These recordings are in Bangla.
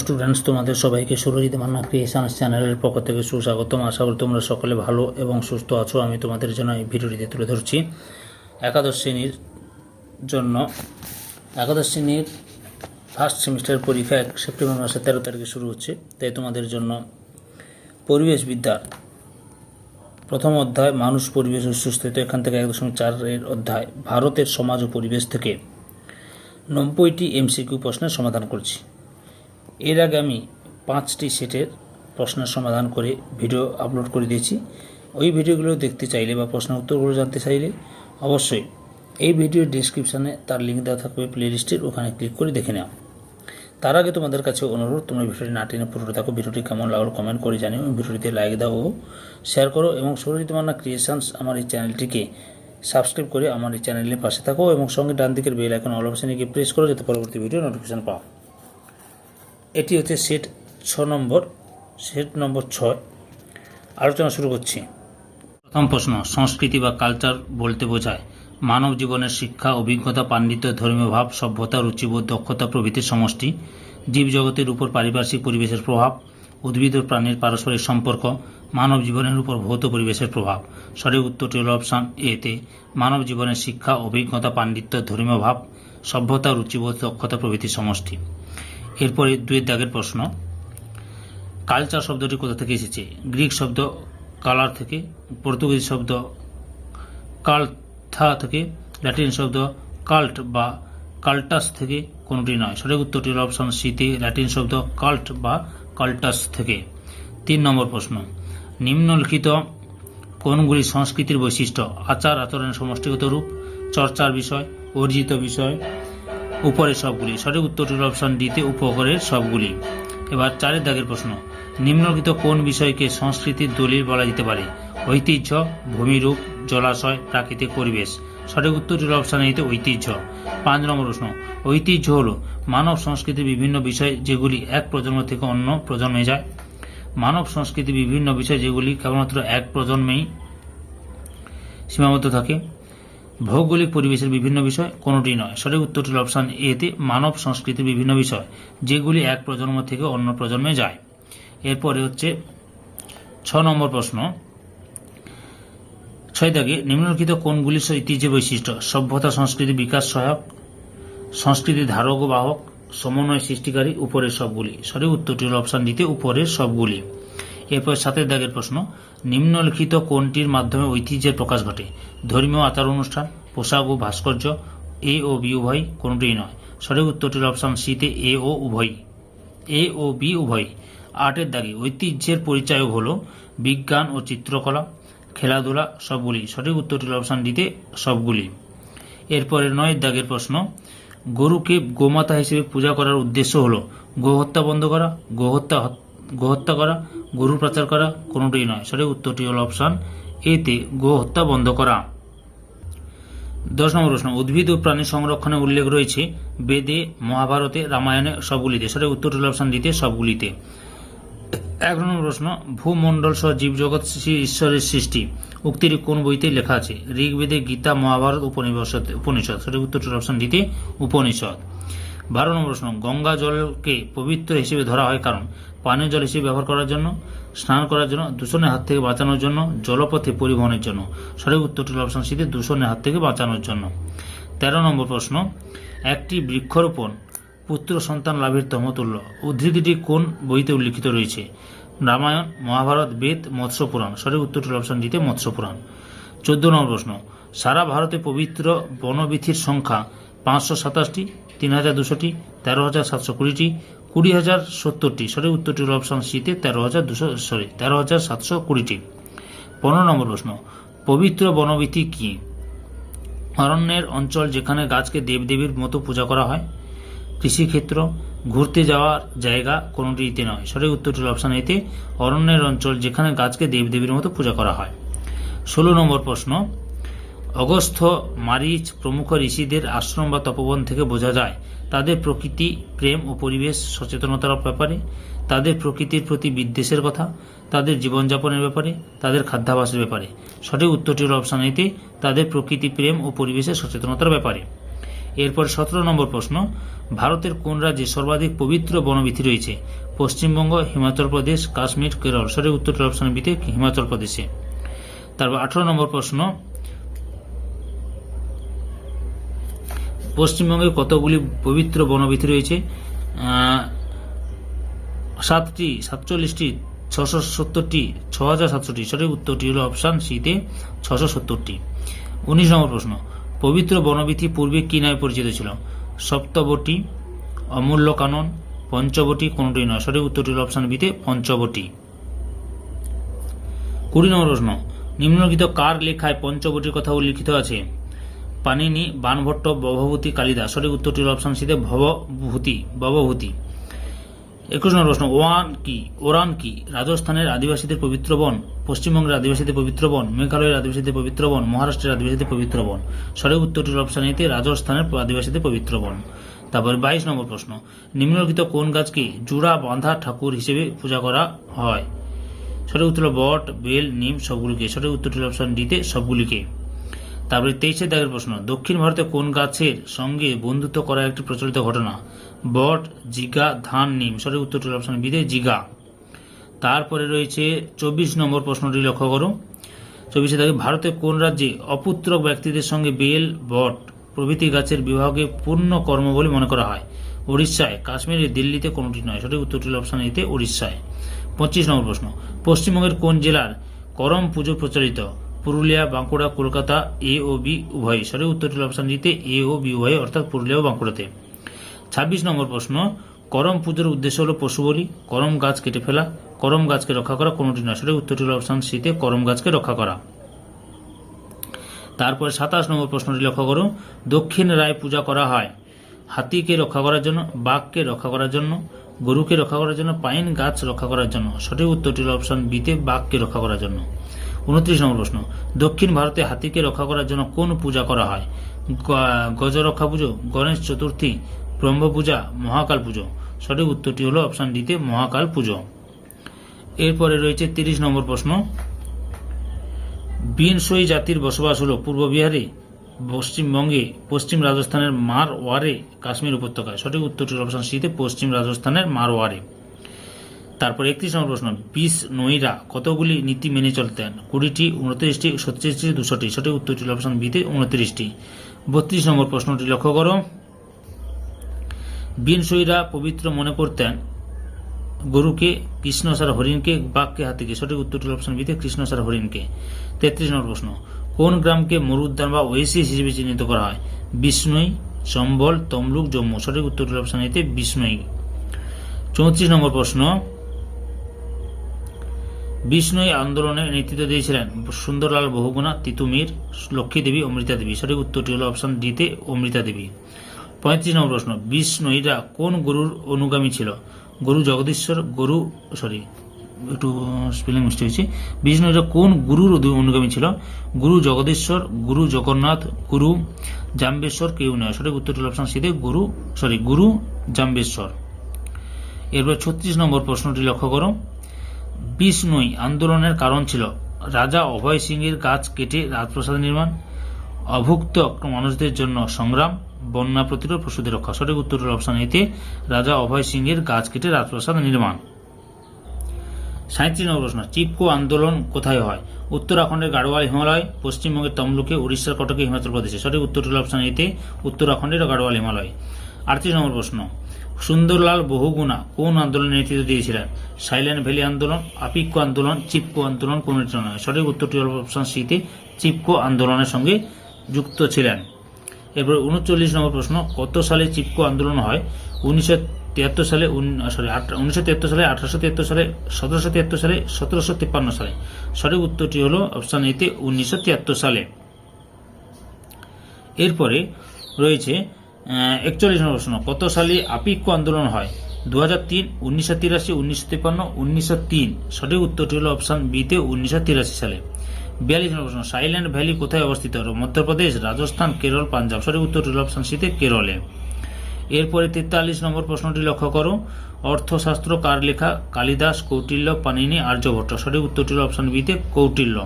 স্টুডেন্টস, তোমাদের সবাইকে সুরজিৎ মান্না ক্রিয়েশনস চ্যানেলের পক্ষ থেকে সুস্বাগতম। আশা করি তোমরা সকলে ভালো এবং সুস্থ আছো। আমি তোমাদের জন্য এই ভিডিওটিতে তুলে ধরছি একাদশ শ্রেণীর জন্য একাদশ শ্রেণীর ফার্স্ট সেমিস্টারের পরীক্ষা সেপ্টেম্বর মাসের 13 তারিখে শুরু হচ্ছে। তাই তোমাদের জন্য পরিবেশবিদ্যার প্রথম অধ্যায় মানুষ, পরিবেশ ও সুস্থতা, এখান থেকে 1.4 অধ্যায় ভারতের সমাজ ও পরিবেশ থেকে 90টি এমসিকিউ প্রশ্নের সমাধান করছি। এর আগে আমি 5টি সেটের প্রশ্নের সমাধান করে ভিডিও আপলোড করে দিয়েছি। ওই ভিডিওগুলো দেখতে চাইলে বা প্রশ্নের উত্তরগুলো জানতে চাইলে অবশ্যই এই ভিডিওর ডেসক্রিপশানে তার লিঙ্ক দেওয়া থাকবে প্লেলিস্টের, ওখানে ক্লিক করে দেখে নাও। তার আগে তোমাদের কাছে অনুরোধ, তোমরা ভিডিওটি না টেনে পুরোটা থাকো। ভিডিওটি কেমন লাগলো কমেন্ট করে জানিও, ভিডিওটিতে লাইক দাও ও শেয়ার করো, এবং সুরজিৎ মান্না ক্রিয়েশনস আমার এই চ্যানেলটিকে সাবস্ক্রাইব করে আমার এই চ্যানেলের পাশে থাকো, এবং সঙ্গে ডান দিকের বেল আইকন অল অপশনে গিয়ে প্রেস করো যাতে পরবর্তী ভিডিও নোটিফিকেশন পাও। এটি হচ্ছে সেট 6। আলোচনা শুরু করছি। প্রথম প্রশ্ন, সংস্কৃতি বা কালচার বলতে বোঝায় মানব জীবনের শিক্ষা, অভিজ্ঞতা, পাণ্ডিত্য, ধর্মীয় ভাব, সভ্যতা, রুচিবোধ, দক্ষতা প্রভৃতির সমষ্টি। জীবজগতের উপর পারিপার্শ্বিক পরিবেশের প্রভাব, উদ্ভিদ ও প্রাণীর পারস্পরিক সম্পর্ক, মানব জীবনের উপর ভৌত পরিবেশের প্রভাব। সঠিক উত্তরটি হল অপশান এতে মানব জীবনের শিক্ষা, অভিজ্ঞতা, পাণ্ডিত্য, ধর্মীয় ভাব, সভ্যতা, রুচিবোধ, দক্ষতা প্রভৃতির সমষ্টি। এরপরে 2 দাগের প্রশ্ন, কালচার শব্দটি কোথা থেকে এসেছে? গ্রিক শব্দ কালার থেকে, পর্তুগিজ শব্দ কালথা থেকে, ল্যাটিন শব্দ কাল্ট বা কাল্টাস থেকে, কোনটি নয়। সঠিক উত্তরটি হল অপশন সিতে ল্যাটিন শব্দ কাল্ট বা কাল্টাস থেকে। 3 নম্বর প্রশ্ন, নিম্নলিখিত কোনগুলি সংস্কৃতির বৈশিষ্ট্য? আচার আচরণের সমষ্টিগত রূপ, চর্চার বিষয়, অর্জিত বিষয়, উপরের সবগুলি। সঠিক উত্তরটি হল অপশন ডিতে উপরের সবগুলি। এবার 4 দাগের প্রশ্ন, নিম্নলিখিত কোন বিষয়কে সংস্কৃতির দলিল বলা যেতে পারে? ঐতিহ্য, ভূমিরূপ, জলাশয়, প্রাকৃতিক পরিবেশ। সঠিক উত্তরটি হল অপশন এতে ঐতিহ্য। 5 নম্বর প্রশ্ন, ঐতিহ্য হল মানব সংস্কৃতির বিভিন্ন বিষয় যেগুলি এক প্রজন্ম থেকে অন্য প্রজন্মে যায়। মানব সংস্কৃতির বিভিন্ন বিষয় যেগুলি কেবলমাত্র এক প্রজন্মেই সীমাবদ্ধ থাকে। ভৌগোলিক পরিবেশের বিভিন্ন বিষয়, কোনটি নয়। সঠিক উত্তরটি হল অপশন এতে মানব সংস্কৃতির বিভিন্ন বিষয় যেগুলি এক প্রজন্ম থেকে অন্য প্রজন্মে যায়। এরপরে হচ্ছে 6 নম্বর প্রশ্ন, 6 দাগে নিম্নলিখিত কোনগুলি ঐতিহ্যের বৈশিষ্ট্য? সভ্যতা সংস্কৃতি বিকাশ সহায়ক, সংস্কৃতি ধারক ও বাহক, সমন্বয় সৃষ্টিকারী, উপরের সবগুলি। সঠিক উত্তরটি হল অপশন দিতে উপরের সবগুলি। এরপর 7 দাগের প্রশ্ন, নিম্নলিখিত কোনটির মাধ্যমে ঐতিহ্যের প্রকাশ ঘটে? ধর্মীয় আচার অনুষ্ঠান, পোশাক ও ভাস্কর্য, এ ও বি উভয়, কোনটিই নয়। সঠিক উত্তরটি হল অপশন সিতে এ ও বি উভয়। 8 দাগে ঐতিহ্যের পরিচয় হল বিজ্ঞান ও চিত্রকলা, খেলাধুলা, সবগুলি। সঠিক উত্তরটি হল অপশন ডিতে সবগুলি। এরপরে 9 দাগের প্রশ্ন, গরুকে গোমাতা হিসেবে পূজা করার উদ্দেশ্য হল গোহত্যা বন্ধ করা, গোহত্যা করা, গরু পাচার করা, কোনটিই নয়। সঠিক উত্তরটি হল অপশন এতে গোহত্যা বন্ধ করা। 10 নম্বর প্রশ্ন, উদ্ভিদ ও প্রাণী সংরক্ষণের উল্লেখ রয়েছে বেদে, মহাভারতে, রামায়ণে, সবগুলিতে। সঠিক উত্তরটি হল অপশন দিতে সবগুলিতে। 11 নম্বর প্রশ্ন, ভূমণ্ডল সহ জীবজগৎ ঈশ্বরের সৃষ্টি উক্তিটি কোন বইতে লেখা আছে? ঋগ্বেদে, গীতা, মহাভারত, উপনিষদ। সঠিক উত্তরটি হল অপশন দিতে উপনিষদ। 12 নম্বর প্রশ্ন, গঙ্গা জলকে পবিত্র হিসেবে ধরা হয় কারণ পানীয় জল হিসেবে ব্যবহার করার জন্য, স্নান করার জন্য, দূষণের হাত থেকে বাঁচানোর জন্য, জলপথে পরিবহনের জন্য। সঠিক উত্তরটি হল অপশন সিতে দূষণের হাত থেকে বাঁচানোর জন্য। 13 নম্বর প্রশ্ন, একটি বৃক্ষরোপণ পুত্র সন্তান লাভের সমতুল্য উদ্ধৃতিটি কোন বইতে উল্লিখিত রয়েছে? রামায়ণ, মহাভারত, বেদ, মৎস্য পুরাণ। সঠিক উত্তরটি হল অপশন দিতে মৎস্য পুরাণ। 14 নম্বর প্রশ্ন, সারা ভারতে পবিত্র বনবীথির সংখ্যা 527টি, 3200টি, 13,720টি, 20,070টি। সঠিক উত্তরটি হল অপশন সিতে 13,720টি। 15 নম্বর প্রশ্ন, পবিত্র বনবীথি কি? অরণ্যের অঞ্চল যেখানে গাছকে দেবদেবীর মতো পূজা করা হয়। কৃষিক্ষেত্র, ঘুরতে যাওয়ার জায়গা, কোনটিতে নয়। সঠিক উত্তরটি হল অপশন এতে অরণ্যের অঞ্চল যেখানে গাছকে দেবদেবীর মতো পূজা করা হয়। 16 নম্বর প্রশ্ন, অগস্ত্য, মারিচ প্রমুখ ঋষিদের আশ্রম বা তপবন থেকে বোঝা যায় তাদের প্রকৃতি প্রেম ও পরিবেশ সচেতনতার ব্যাপারে, তাদের প্রকৃতির প্রতি বিদ্বেষের কথা, তাদের জীবনযাপনের ব্যাপারে, তাদের খাদ্যাভ্যাসের ব্যাপারে। সঠিক উত্তরটি হল অপশন এতে তাদের প্রকৃতি প্রেম ও পরিবেশের সচেতনতার ব্যাপারে। এরপর 17 নম্বর প্রশ্ন, ভারতের কোন রাজ্যে সর্বাধিক পবিত্র বনবীথি রয়েছে? পশ্চিমবঙ্গ, হিমাচল প্রদেশ, কাশ্মীর, কেরল। সঠিক উত্তরটি অপশন বিতে হিমাচল প্রদেশে। তারপর 18 নম্বর প্রশ্ন, পশ্চিমবঙ্গে কতগুলি পবিত্র বনবীথি রয়েছে? 7টি, 47টি, 670টি, 6070টি। সঠিক উত্তরটি হল অপশন সিতে 670টি। 19 নম্বর প্রশ্ন, পবিত্র বনবীথি পূর্বে কি নামে পরিচিত ছিল? সপ্তবটি, অমূল্য কানন, পঞ্চবটি, কোনটি নয়। সঠিক উত্তরটি হল অপশন বিতে পঞ্চবটি। 20 নম্বর প্রশ্ন, নিম্নলিখিত কার লেখায় পঞ্চবটির কথা উল্লিখিত আছে? পাণিনি, বাণভট্ট, ভবভূতি, কালিদাস। সঠিক উত্তরটি হল অপশন সিতে ভবভূতি। 21 নম্বর প্রশ্ন, ওরান কি রাজস্থানের আদিবাসীদের পবিত্র বন, পশ্চিমবঙ্গের আদিবাসীদের পবিত্র বন, মেঘালয়ের আদিবাসীদের পবিত্র বন, মহারাষ্ট্রের আদিবাসীদের পবিত্র বন। সঠিক উত্তরটি হল অপশন এতে রাজস্থানের আদিবাসীদের পবিত্র বন। তারপর 22 নম্বর প্রশ্ন, নিম্নলিখিত কোন গাছকে জোড়া বাঁধা ঠাকুর হিসেবে পূজা করা হয়? সঠিক উত্তর হল বট, বেল, নিম, সবগুলিকে। সঠিক উত্তরটি হল অপশন ডিতে সবগুলিকে। তারপরে 23 দাগের প্রশ্ন, দক্ষিণ ভারতে কোন গাছের সঙ্গে বন্ধুত্ব করা একটি প্রচলিত ঘটনা? বট, জিগা, ধান, নিম। সঠিক উত্তরটি হল অপশন বিতে জিগা। তারপরে রয়েছে 24 নম্বর প্রশ্নটি লক্ষ্য করো। 24 দাগে, ভারতের কোন রাজ্যে অপুত্রক ব্যক্তিদের সঙ্গে বেল, বট প্রভৃতি গাছের বিবাহকে পূর্ণ কর্ম বলে মনে করা হয়? উড়িষ্যায়, কাশ্মীরে, দিল্লিতে, কোনটি নয়। সঠিক উত্তরটি হল অপশন এতে উড়িষ্যায়। 25 নম্বর প্রশ্ন, পশ্চিমবঙ্গের কোন জেলার করম পুজো প্রচলিত? পুরুলিয়া, বাঁকুড়া, কলকাতা, এ ও বি উভয়। সঠিক উত্তরটি হল অপশন ডিতে এ ও বি উভয়, অর্থাৎ পুরুলিয়া ও বাঁকুড়াতে। 26 নম্বর প্রশ্ন, করম পুজোর উদ্দেশ্য হল পশু বলি, করম গাছ কেটে ফেলা, করম গাছকে রক্ষা করা, কোনটি নয়। সঠিক উত্তরটি হল অপশন সিতে করম গাছকে রক্ষা করা। তারপরে 27 নম্বর প্রশ্নটি লক্ষ্য করুন, দক্ষিণ রায় পূজা করা হয় হাতিকে রক্ষা করার জন্য, বাঘকে রক্ষা করার জন্য, গরুকে রক্ষা করার জন্য, পাইন গাছ রক্ষা করার জন্য। সঠিক উত্তরটি হল অপশন বিতে বাঘকে রক্ষা করার জন্য। 29 নম্বর প্রশ্ন, দক্ষিণ ভারতে হাতিকে রক্ষা করার জন্য কোন পূজা করা হয়? গজরক্ষা পুজো, গণেশ চতুর্থী, ব্রহ্ম পূজা, মহাকাল পুজো। সঠিক উত্তরটি হল অপশন ডিতে মহাকাল পুজো। এরপরে রয়েছে 30 নম্বর প্রশ্ন, বিনসই জাতির বসবাস হল পূর্ব বিহারে, পশ্চিমবঙ্গে, পশ্চিম রাজস্থানের মারওয়ারে, কাশ্মীর উপত্যকায়। সঠিক উত্তরটি হল অপশন সিতে পশ্চিম রাজস্থানের মারওয়ারে। তারপর 31 নম্বর প্রশ্ন, বিষ্ণোইরা কতগুলি নীতি মেনে চলতেন? 20টি, 29টি, 36টি, 200টি। সঠিক উত্তরটি হল অপশন বিতে 29টি। 32 নম্বর প্রশ্নটি লক্ষ্য করো, বিনসইরা পবিত্র মনে করতেন গরুকে, কৃষ্ণসার হরিণকে, বাঘকে, হাতিকে। সঠিক উত্তরটি হল অপশন বিতে কৃষ্ণসার হরিণকে। 33 নম্বর প্রশ্ন, কোন গ্রামকে মরুদ্যান বা ওয়েসিস হিসেবে চিহ্নিত করা হয়? বিষ্ণুই, চম্বল, তমলুক, জম্মু। সঠিক উত্তরটি হল অপশন এতে বিষ্ণুই। 34 নম্বর প্রশ্ন, বিষ্ণুই আন্দোলনে নেতৃত্ব দিয়েছিলেন সুন্দরলাল বহুগুণা, তিতুমির, লক্ষ্মী দেবী, অমৃতা দেবী। সঠিক উত্তরটি হল অপশন ডিতে অমৃতা দেবী। 35 নম্বর প্রশ্ন, বিষ্ণুইরা কোন গুরুর অনুগামী ছিল? গুরু জগদীশ্বর, একটু স্পেলিং মিস্টেক হয়েছে। বিষ্ণুইরা কোন গুরুর অনুগামী ছিল? গুরু জগদীশ্বর, গুরু জগন্নাথ, গুরু জাম্বেশ্বর, কেউ নয়। সঠিক উত্তরটি হল অপশন সিতে গুরু জাম্বেশ্বর। এরপর 36 নম্বর প্রশ্নটি লক্ষ্য করো, বিষ্ণুই আন্দোলনের কারণ ছিল রাজা অভয় সিংহের গাছ কেটে রাজপ্রাসাদ নির্মাণ, অভুক্ত মানুষদের জন্য সংগ্রাম, বন্যা প্রতিরোধ, পশুদের রক্ষা। সঠিক উত্তর হল অপশন এতে রাজা অভয় সিংহের গাছ কেটে রাজপ্রাসাদ নির্মাণ। 37 নম্বর প্রশ্ন, চিপকো আন্দোলন কোথায় হয়? উত্তরাখণ্ডের গাড়োয়াল হিমালয়, পশ্চিমবঙ্গের তমলুকে, উড়িষ্যার কটকে, হিমাচল প্রদেশে। সঠিক উত্তর হল অপশন এতে উত্তরাখণ্ডের গাড়োয়াল হিমালয়। 38 নম্বর প্রশ্ন, সুন্দরলাল বহুগুণা কোন আন্দোলনে নেতৃত্ব দিয়েছিলেন? সাইলেন্ট ভ্যালি আন্দোলন, আপিক্য আন্দোলন, চিপকো আন্দোলন, কোনটি নয়। সঠিক উত্তরটি হল অপশন সিতে চিপকো আন্দোলনের সঙ্গে যুক্ত ছিলেন। এরপর 39 নম্বর প্রশ্ন, কত সালে চিপকো আন্দোলন হয়? 1973 সালে, 1873 সালে, 1773 সালে, 1753 সালে। সঠিক উত্তরটি হল অপশন এতে 1973 সালে। এরপরে রয়েছে 41 নম্বর প্রশ্ন, কত সালে আপিক্য আন্দোলন হয়? 2003, 1983, 1953, 1903। সঠিক উত্তরটি হল অপশন বিতে 1983 সালে। 42 নম্বর প্রশ্ন, সাইলেন্ট ভ্যালি কোথায় অবস্থিত? মধ্যপ্রদেশ, রাজস্থান, কেরল, পাঞ্জাব। সঠিক উত্তরটি হল অপশন সিতে কেরলে। এরপরে 43 নম্বর প্রশ্নটি লক্ষ্য করো, অর্থশাস্ত্র কার লেখা? কালিদাস, কৌটিল্য, পাণিনি, আর্যভট্ট। সঠিক উত্তরটি হল অপশন বিতে কৌটিল্য।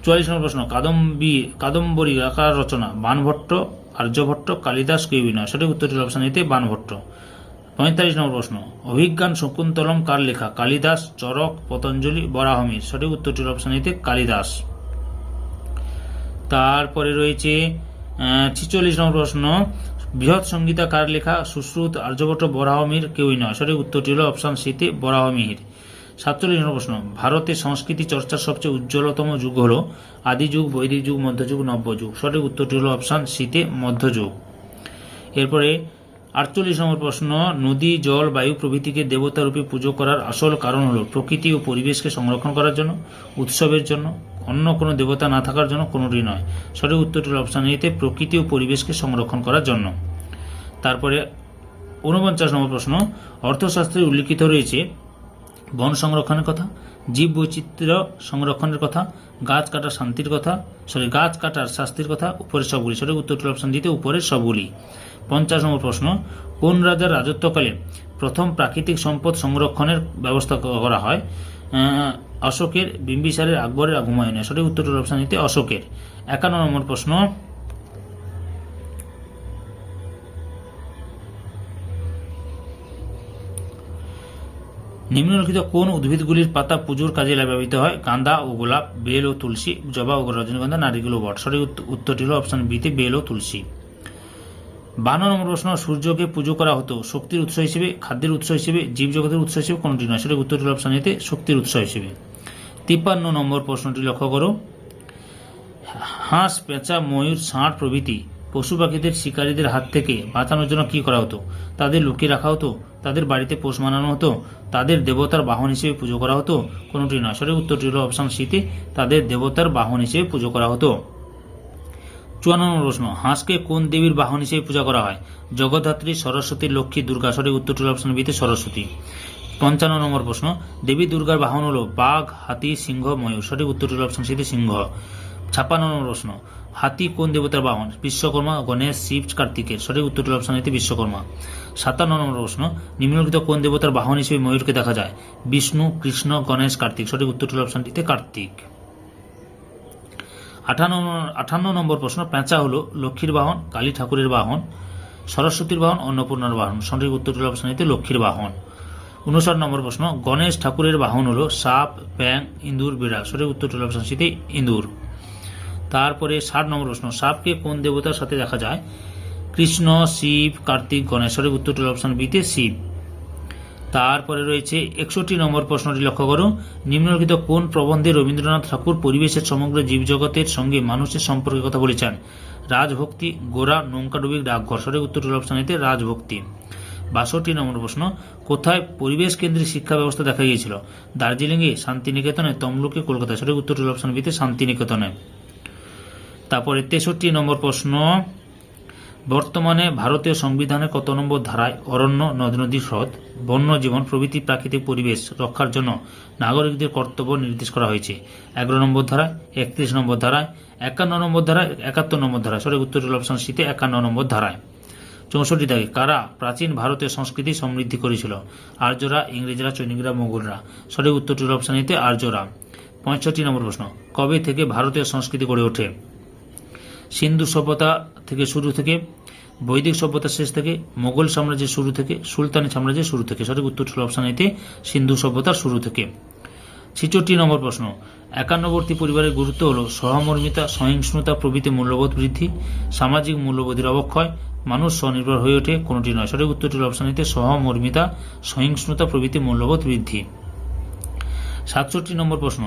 44 নম্বর প্রশ্ন, কাদম্বরী কার রচনা? বাণভট্ট, আর্যভট্ট, কালিদাস কেউই নয়। সঠিক উত্তরটি হল অপশন এতে বাণভট্ট। 45 নম্বর প্রশ্ন, অভিজ্ঞান শকুন্তলম কার লেখা? কালিদাস, চরক, পতঞ্জলি, বরাহমির। সঠিক উত্তরটি হল অপশন এতে কালিদাস। তারপরে রয়েছে 46 নম্বর প্রশ্ন, বৃহৎ সংগীতা কার লেখা? সুশ্রুত, আর্যভট্ট, বরাহমির কেউই নয়। সঠিক উত্তরটি হল অপশন সিতে বরাহমিহির। 47 নম্বর প্রশ্ন, ভারতের সংস্কৃতি চর্চার সবচেয়ে উজ্জ্বলতম যুগ হল আদি যুগ, বৈদিক যুগ, মধ্যযুগ, নব্যযুগ। সঠিক উত্তরটি হল অপশন সিতে মধ্যযুগ। এরপরে 48 নম্বর প্রশ্ন, নদী, জল, বায়ু প্রভৃতিকে দেবতা রূপে পুজো করার আসল কারণ হল প্রকৃতি ও পরিবেশকে সংরক্ষণ করার জন্য, উৎসবের জন্য, অন্য কোনো দেবতা না থাকার জন্য, কোনোটি নয়। সঠিক উত্তরটি হল অপশন এতে প্রকৃতি ও পরিবেশকে সংরক্ষণ করার জন্য। তারপরে 49 নম্বর প্রশ্ন, অর্থশাস্ত্রে উল্লিখিত রয়েছে বন সংরক্ষণের কথা, জীব বৈচিত্র্য সংরক্ষণের কথা, গাছ কাটার শাস্তির কথা, উপরের সবগুলি। সঠিক উত্তরটি অপশন দিতে উপরের সবগুলি। 50 নম্বর প্রশ্ন, কোন রাজার রাজত্বকালে প্রথম প্রাকৃতিক সম্পদ সংরক্ষণের ব্যবস্থা করা হয়? অশোকের, বিম্বিসারের, আকবরের, হুমায়ুনের। সঠিক উত্তরটি অপশন দিতে অশোকের। 51 নম্বর প্রশ্ন, নিম্নলিখিত কোন উদ্ভিদগুলির পাতা পুজোর কাজে ব্যবহৃত হয়? গাঁদা ও গোলাপ, বেল ও তুলসী, জবা ও রজনীগন্ধা, নারিকেল ও বট। সঠিক উত্তরটি হল অপশন বিতে বেল ও তুলসী। 52 নম্বর প্রশ্ন, সূর্যকে পুজো করা হতো শক্তির উৎস হিসেবে, খাদ্যের উৎস হিসেবে, জীবজগতের উৎস হিসেবে, কোনটি নয়। সঠিক উত্তরটি হল অপশন এতে শক্তির উৎস হিসেবে। 53 নম্বর প্রশ্নটি লক্ষ্য করো, হাঁস, পেঁচা, ময়ূর, ষাঁড় প্রভৃতি পশু পাখিদের শিকারীদের হাত থেকে বাঁচানোর জন্য কি করা হতো? তাদের লুকিয়ে রাখা হতো, তাদের বাড়িতে পোষ মানানো হতো, তাদের দেবতার বাহন হিসেবে পুজো করা হতো, কোনটি নয়। সঠিক উত্তরটি হল অপশন সিতে তাদের দেবতার বাহন হিসেবে পুজো করা হতো। 54 নম্বর প্রশ্ন, হাঁসকে কোন দেবীর বাহন হিসেবে পূজা করা হয়? জগদ্ধাত্রী, সরস্বতী, লক্ষ্মী, দুর্গা। সঠিক উত্তরটি হল অপশন বিতে সরস্বতী। 55 নম্বর প্রশ্ন, দেবী দুর্গার বাহন হল বাঘ, হাতি, সিংহ, ময়ূর। সঠিক উত্তরটি হল অপশন সিতে সিংহ। 56 নম্বর প্রশ্ন, হাতি কোন দেবতার বাহন? বিশ্বকর্মা, গণেশ, শিব, কার্তিকের। সঠিক উত্তরটি হল অপশন এতে বিশ্বকর্মা। 57 নম্বর প্রশ্ন, নিম্নলিখিত কোন দেবতার বাহন হিসেবে ময়ূরকে দেখা যায়? বিষ্ণু, কৃষ্ণ, গণেশ, কার্তিক। সঠিক উত্তরটি হল অপশন টিতে কার্তিক। 58 নম্বর প্রশ্ন, পেঁচা হল লক্ষ্মীর বাহন, কালী ঠাকুরের বাহন, সরস্বতীর বাহন, অন্নপূর্ণার বাহন। সঠিক উত্তরটি হল অপশন এতে লক্ষ্মীর বাহন। 59 নম্বর প্রশ্ন, গণেশ ঠাকুরের বাহন হল সাপ, ব্যাঙ, ইঁদুর, বিড়াল। সঠিক উত্তরটি হল অপশন সিতে ইঁদুর। তারপরে 60 নম্বর প্রশ্ন, সাপকে কোন দেবতার সাথে দেখা যায়? কৃষ্ণ, শিব, কার্তিক, গণেশ। সঠিক উত্তরটি হল অপশন বিতে শিব। তারপরে রয়েছে 61 নম্বর প্রশ্নটি লক্ষ্য করো, নিম্নলিখিত কোন প্রবন্ধে রবীন্দ্রনাথ ঠাকুর পরিবেশের সমগ্র জীবজগতের সঙ্গে মানুষের সম্পর্কের কথা বলেছেন? রাজভক্তি, গোরা, নৌকাডুবি, ডাকঘর। সঠিক উত্তরটি হল অপশন এতে রাজভক্তি। 62 নম্বর প্রশ্ন, কোথায় পরিবেশ কেন্দ্রিক শিক্ষা ব্যবস্থা দেখা গিয়েছিল? দার্জিলিংয়ে, শান্তিনিকেতনে, তমলুকে, কলকাতায়। সঠিক উত্তরটি হল অপশন বিতে শান্তিনিকেতনে। তারপরে 63 নম্বর প্রশ্ন, বর্তমানে ভারতীয় সংবিধানের কত নম্বর ধারায় অরণ্য, নদ নদী, হ্রদ, বন্যজীবন প্রভৃতি প্রাকৃতিক পরিবেশ রক্ষার জন্য নাগরিকদের কর্তব্য নির্দেশ করা হয়েছে? 11 নম্বর ধারায়, 31 নম্বর ধারায়, 51 নম্বর ধারায়, 71 নম্বর ধারায়। সঠিক উত্তর হল অপশন সিতে 51 নম্বর ধারায়। 64 দাগে, কারা প্রাচীন ভারতীয় সংস্কৃতি সমৃদ্ধি করেছিল? আর্যরা, ইংরেজরা, চৈনিকরা, মোগলরা। সঠিক উত্তরটি হল অপশন এতে আর্যরা। 65 নম্বর প্রশ্ন, কবে থেকে ভারতীয় সংস্কৃতি গড়ে ওঠে? সিন্ধু সভ্যতা থেকে শুরু থেকে, বৈদিক সভ্যতার শেষ থেকে, মোগল সাম্রাজ্যের শুরু থেকে, সুলতানি সাম্রাজ্যের শুরু থেকে। সঠিক উত্তর হল অপশন এতে সিন্ধু সভ্যতার শুরু থেকে। 66 নম্বর প্রশ্ন, একান্নবর্তী পরিবারের গুরুত্ব হল সহমর্মিতা, সহিষ্ণুতা প্রভৃতি মূল্যবোধ বৃদ্ধি, সামাজিক মূল্যবোধের অবক্ষয়, মানুষ স্বনির্ভর হয়ে ওঠে, কোনটি নয়। সঠিক উত্তরটি হল অপশন এতে সহমর্মিতা, সহিষ্ণুতা প্রভৃতি মূল্যবোধ বৃদ্ধি। 67 নম্বর প্রশ্ন,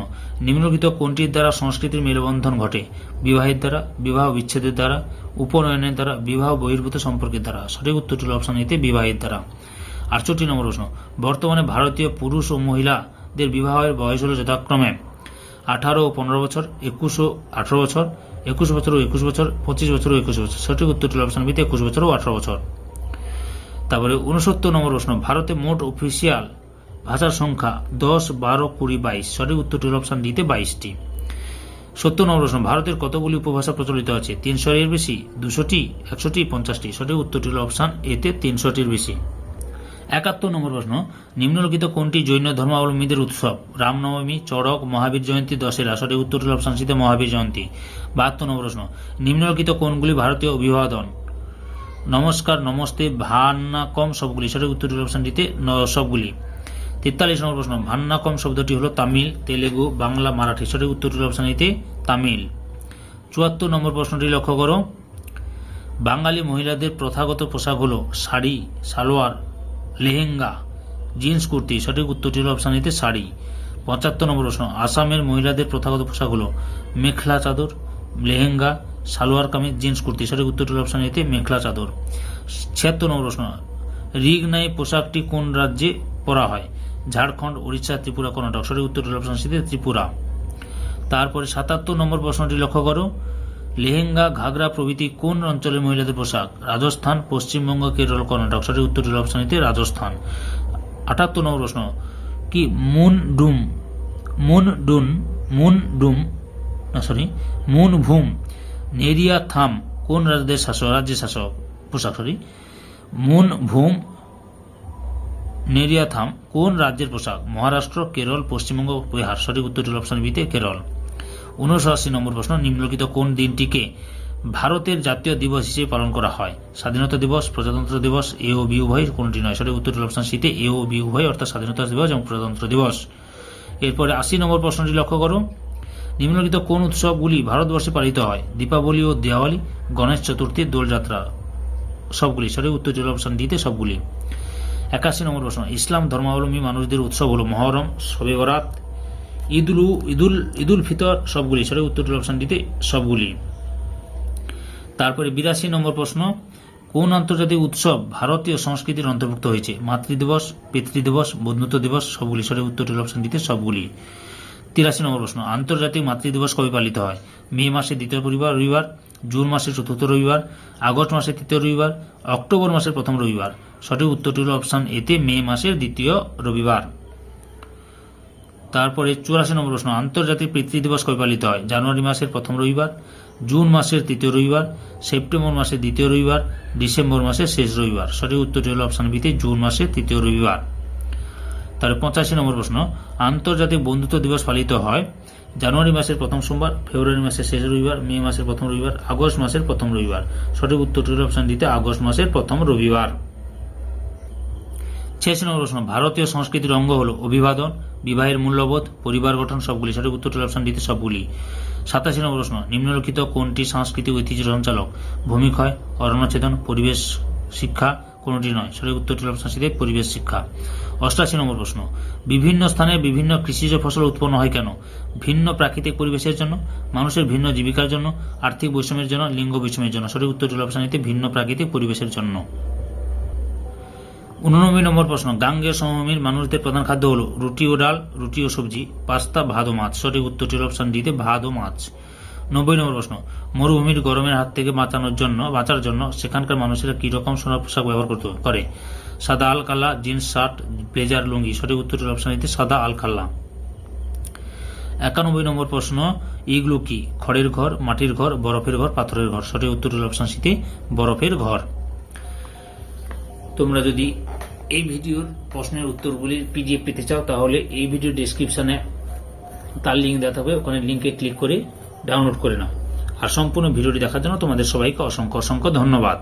নিম্নলিখিত কোনটির দ্বারা সংস্কৃতির মেলবন্ধন ঘটে? বিবাহের দ্বারা, বিবাহ বিচ্ছেদের দ্বারা, উপনয়নের দ্বারা, বিবাহ বহির্ভূত সম্পর্কের দ্বারা। সঠিক উত্তরটি হল অপশন এতে বিবাহের দ্বারা। 68 নম্বর প্রশ্ন, বর্তমানে ভারতীয় পুরুষ ও মহিলাদের বিবাহের বয়স হল যথাক্রমে 18 ও 15 বছর, 21 ও 18 বছর, 21 বছর ও 21 বছর, 25 বছর ও 21 বছর। সঠিক উত্তরটি হল অপশন বিতে 21 বছর ও 18 বছর। তারপরে 69 নম্বর প্রশ্ন, ভারতে মোট অফিসিয়াল ভাষার সংখ্যা 10, 12, 20, 22। সঠিক উত্তরটি হল অপশন ডিতে 22টি। 70 নম্বর প্রশ্ন, ভারতের কতগুলি উপভাষা প্রচলিত আছে? 300 এর বেশি, 200টি, 100টি, 50টি। সঠিক উত্তরটি হল অপশন এতে 300টির বেশি। 71 নম্বর প্রশ্ন, নিম্নলিখিত কোনটি জৈন ধর্মাবলম্বীদের উৎসব? রামনবমী, চড়ক, মহাবীর জয়ন্তী, দশেরা। সঠিক উত্তরটি হল অপশন সিতে মহাবীর জয়ন্তী। 72 নম্বর প্রশ্ন, নিম্নলিখিত কোনগুলি ভারতীয় অভিবাদন নমস্কার, নমস্তে, ভান্নাকম সবগুলি, সঠিক উত্তরটি হল অপশন ডিতে সবগুলি। 43 নম্বর প্রশ্ন, ভান্নাকম শব্দটি হলো তামিল, তেলেগু, বাংলা, মারাঠি, সঠিক উত্তরটি হল অপশন ডিতে তামিল। 74 নম্বর প্রশ্নটি লক্ষ্য করো, বাঙালি মহিলাদের প্রথাগত পোশাক হলো শাড়ি, সালোয়ার, লেহেঙ্গা, জিন্স কুর্তি, সঠিক উত্তরটি হল অপশন ডিতে শাড়ি। 75 নম্বর প্রশ্ন, আসামের মহিলাদের প্রথাগত পোশাক হলো মেখলা চাদর, লেহেঙ্গা, সালোয়ার কামিজ, জিন্স কুর্তি, সঠিক উত্তরটি হল অপশন ডিতে মেখলা চাদর। 76 নম্বর প্রশ্ন, রিগনাই পোশাকটি কোন রাজ্যে পরা হয়? ঝাড়খণ্ড, উড়িষ্যা, ত্রিপুরা, কর্ণাটক, সঠিক উত্তরটি হল অপশন সিতে ত্রিপুরা। তারপরে 77 নম্বর প্রশ্নটি লক্ষ্য করো, লেহেঙ্গা, ঘাগরা প্রভৃতি কোন অঞ্চলের মহিলাদের পোশাক? রাজস্থান, পশ্চিমবঙ্গ, কেরল, কর্ণাটক, সঠিক উত্তরটি হল অপশন ডিতে রাজস্থান। 78 নম্বর প্রশ্ন, কি মুনভূম নেরিয়া থাম কোন রাজ্যের শাসক পোশাক? মুনভূম নেরিয়া থাম কোন রাজ্যের পোশাক? মহারাষ্ট্র, কেরল, পশ্চিমবঙ্গ, বিহার, সঠিক উত্তরটি হল অপশন বিতে কেরল। 79 নম্বর প্রশ্ন, নিম্নলিখিত কোন দিনটিকে ভারতের জাতীয় দিবস হিসেবে পালন করা হয়? স্বাধীনতা দিবস, প্রজাতন্ত্র দিবস, এ ও বি উভয়, কোনটি নয়? সঠিক উত্তরটি হল অপশন সিতে এ ও বি উভয়, অর্থাৎ স্বাধীনতা দিবস এবং প্রজাতন্ত্র দিবস। এরপরে 80 নম্বর প্রশ্নটি লক্ষ্য করো, নিম্নলিখিত কোন উৎসবগুলি ভারতবর্ষে পালিত হয়? দীপাবলি ও দেওয়ালি, গণেশ চতুর্থী, দোলযাত্রা, সবগুলি, সঠিক উত্তরটি হল অপশন ডিতে সবগুলি। 81 নম্বর প্রশ্ন, ইসলাম ধর্মাবলম্বী মানুষদের উৎসব হল মহরম, শবে বরাত, ঈদুল ফিতর, সবগুলি, সঠিক উত্তরটি হল অপশন ডিতে সবগুলি। তারপরে 82 নম্বর প্রশ্ন, কোন আন্তর্জাতিক উৎসব ভারতীয় সংস্কৃতির অন্তর্ভুক্ত হয়েছে? মাতৃদিবস, পিতৃদিবস, বন্ধুত্ব দিবস, সবগুলি, সঠিক উত্তরটি হল অপশন ডিতে সবগুলি। 83 নম্বর প্রশ্ন, আন্তর্জাতিক মাতৃদিবস কবে পালিত হয়? মে মাসের দ্বিতীয় রবিবার, জুন মাসের চতুর্থ রবিবার, আগস্ট মাসের তৃতীয় রবিবার, অক্টোবর মাসের প্রথম রবিবার, সঠিক উত্তরটি হল অপশন এতে মে মাসের দ্বিতীয় রবিবার। তারপরে 84 নম্বর প্রশ্ন, আন্তর্জাতিক পিতৃদিবস কবে পালিত হয়? জানুয়ারি মাসের প্রথম রবিবার, জুন মাসের তৃতীয় রবিবার, সেপ্টেম্বর মাসের দ্বিতীয় রবিবার, ডিসেম্বর মাসের শেষ রবিবার, সঠিক উত্তরটি হল অপশন বিতে জুন মাসের তৃতীয় রবিবার। তারপরে 85 নম্বর প্রশ্ন, আন্তর্জাতিক বন্ধুত্ব দিবস পালিত হয় জানুয়ারি মাসের প্রথম সোমবার, ফেব্রুয়ারি মাসের শেষ রবিবার, মে মাসের প্রথম রবিবার, আগস্ট মাসের প্রথম রবিবার, সঠিক উত্তরটি হল অপশন দিতে আগস্ট মাসের প্রথম রবিবার। 86 নম্বর প্রশ্ন, ভারতীয় সংস্কৃতির অঙ্গ হল অভিবাদন, বিবাহের মূল্যবোধ, পরিবার গঠন, সবগুলি, সঠিক উত্তরটি হল অপশন দিতে সবগুলি। 87 নম্বর প্রশ্ন, নিম্নলিখিত কোনটি সাংস্কৃতিক ঐতিহ্য সঞ্চালক? ভূমিক্ষয়, অরণ্যছেদন, পরিবেশ শিক্ষা, কোনটি নয়? সঠিক উত্তরটি হল অপশন সিতে পরিবেশ শিক্ষা। 88 নম্বর প্রশ্ন, বিভিন্ন স্থানে বিভিন্ন কৃষিজ ফসল উৎপন্ন হয় কেন? ভিন্ন প্রাকৃতিক পরিবেশের জন্য, মানুষের ভিন্ন জীবিকার জন্য, আর্থিক বৈষম্যের জন্য, লিঙ্গ বৈষম্যের জন্য, সঠিক উত্তরটি হল অপশন এতে ভিন্ন প্রাকৃতিক পরিবেশের জন্য। 89 নম্বর প্রশ্ন, গাঙ্গেয় সমভূমির মানুষদের প্রধান খাদ্য হল রুটি ও ডাল, রুটি ও সবজি, পাস্তা, ভাত ও মাছ, সঠিক উত্তরটি হল অপশন ডিতে ভাত ও মাছ। 90 নম্বর প্রশ্ন, মরুভূমির গরমের হাত থেকে বাঁচার জন্য সেখানকার মানুষেরা কি রকম সোনার পোশাক ব্যবহার করে? সাদা আলকাল্লা, জিন্স, শার্ট, ব্লেজার, লুঙ্গি, সঠিক উত্তরটি হল অপশন ডিতে সাদা আলকাল্লা। 91 নম্বর প্রশ্ন, ইগলু কি? খড়ের ঘর, মাটির ঘর, বরফের ঘর, পাথরের ঘর, সঠিক উত্তরটি হল অপশন সিতে বরফের ঘর। তোমরা যদি এই ভিডিওর প্রশ্নের উত্তরগুলির পিডিএফ পেতে চাও তাহলে এই ভিডিও ডেসক্রিপশনে তার লিঙ্ক দেওয়া থাকবে, ওখানে লিঙ্কে ক্লিক করে ডাউনলোড করে নাও। আর সম্পূর্ণ ভিডিওটি দেখার জন্য তোমাদের সবাইকে অসংখ্য ধন্যবাদ।